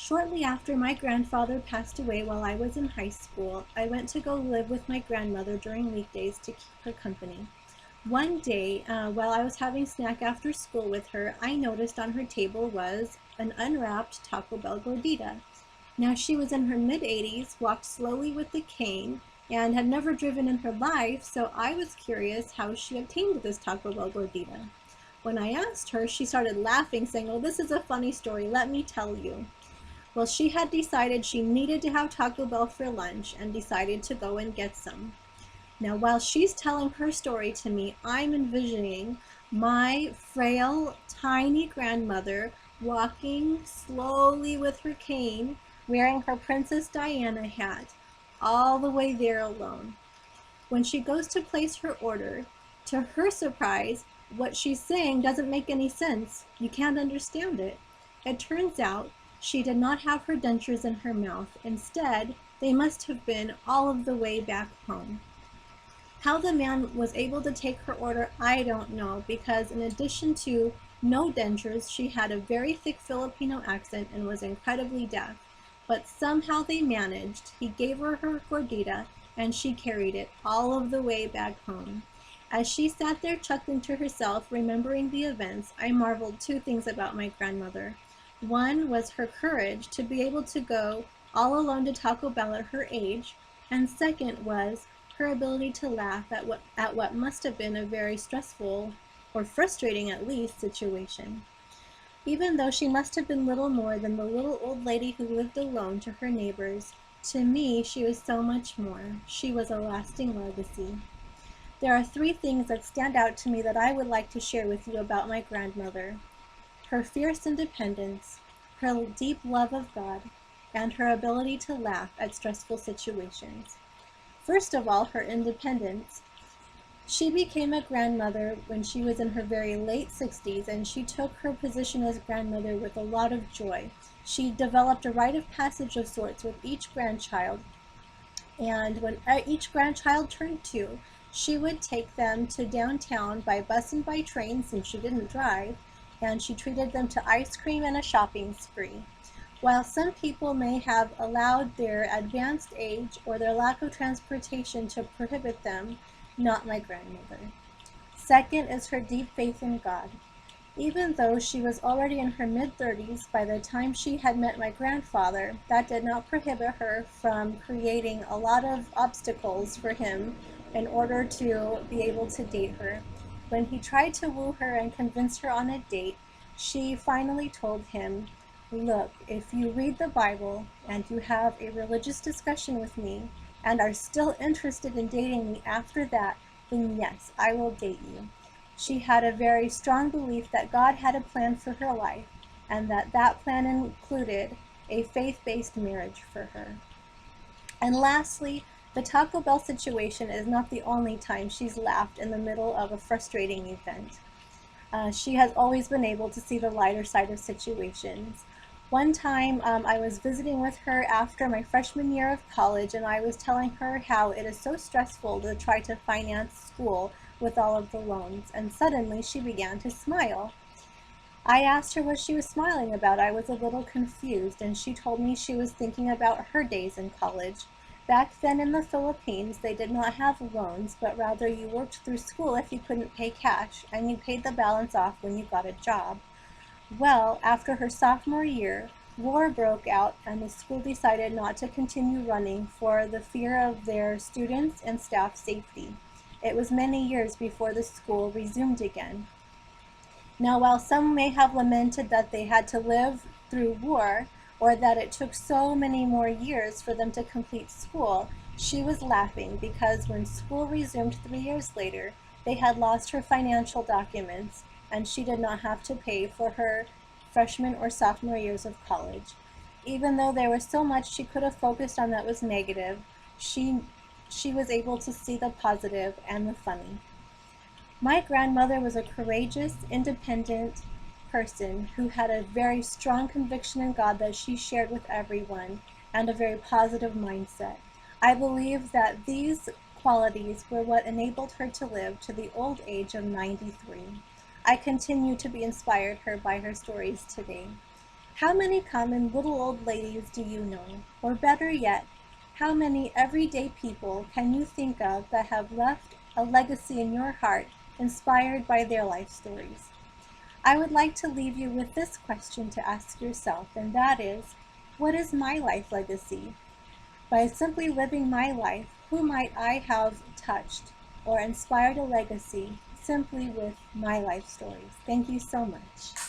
Shortly after my grandfather passed away while I was in high school, I went to go live with my grandmother during weekdays to keep her company. One day, while I was having snack after school with her, I noticed on her table was an unwrapped Taco Bell gordita. Now she was in her mid-80s, walked slowly with a cane, and had never driven in her life, so I was curious how she obtained this Taco Bell gordita. When I asked her, she started laughing, saying, "Oh, this is a funny story, let me tell you." Well, she had decided she needed to have Taco Bell for lunch and decided to go and get some. Now, while she's telling her story to me, I'm envisioning my frail, tiny grandmother walking slowly with her cane, wearing her Princess Diana hat, all the way there alone. When she goes to place her order, to her surprise, what she's saying doesn't make any sense. You can't understand it. It turns out she did not have her dentures in her mouth. Instead, they must have been all of the way back home. How the man was able to take her order, I don't know, because in addition to no dentures, she had a very thick Filipino accent and was incredibly deaf. But somehow they managed. He gave her her gordita, and she carried it all of the way back home. As she sat there chuckling to herself, remembering the events, I marveled two things about my grandmother. One was her courage to be able to go all alone to Taco Bell at her age, and second was her ability to laugh at what must have been a very stressful, or frustrating at least, situation. Even though she must have been little more than the little old lady who lived alone to her neighbors, to me she was so much more. She was a lasting legacy. There are three things that stand out to me that I would like to share with you about my grandmother: her fierce independence, her deep love of God, and her ability to laugh at stressful situations. First of all, her independence. She became a grandmother when she was in her very late 60s, and she took her position as grandmother with a lot of joy. She developed a rite of passage of sorts with each grandchild, and when each grandchild turned two, she would take them to downtown by bus and by train since she didn't drive, and she treated them to ice cream and a shopping spree. While some people may have allowed their advanced age or their lack of transportation to prohibit them, not my grandmother. Second is her deep faith in God. Even though she was already in her mid-30s by the time she had met my grandfather, that did not prohibit her from creating a lot of obstacles for him in order to be able to date her. When he tried to woo her and convince her on a date, she finally told him, "Look, if you read the Bible and you have a religious discussion with me and are still interested in dating me after that, then yes, I will date you." She had a very strong belief that God had a plan for her life, and that that plan included a faith-based marriage for her. And lastly, the Taco Bell situation is not the only time she's laughed in the middle of a frustrating event. She has always been able to see the lighter side of situations. One time I was visiting with her after my freshman year of college, and I was telling her how it is so stressful to try to finance school with all of the loans, and suddenly she began to smile. I asked her what she was smiling about. I was a little confused, and she told me she was thinking about her days in college. Back then in the Philippines, they did not have loans, but rather you worked through school if you couldn't pay cash, and you paid the balance off when you got a job. Well, after her sophomore year, war broke out, and the school decided not to continue running for the fear of their students' and staff safety. It was many years before the school resumed again. Now, while some may have lamented that they had to live through war, or that it took so many more years for them to complete school, she was laughing because when school resumed 3 years later, they had lost her financial documents, and she did not have to pay for her freshman or sophomore years of college. Even though there was so much she could have focused on that was negative, she was able to see the positive and the funny. My grandmother was a courageous, independent person who had a very strong conviction in God that she shared with everyone, and a very positive mindset. I believe that these qualities were what enabled her to live to the old age of 93. I continue to be inspired by her stories today. How many common little old ladies do you know? Or better yet, how many everyday people can you think of that have left a legacy in your heart inspired by their life stories? I would like to leave you with this question to ask yourself, and that is, what is my life legacy? By simply living my life, who might I have touched or inspired a legacy simply with my life stories? Thank you so much.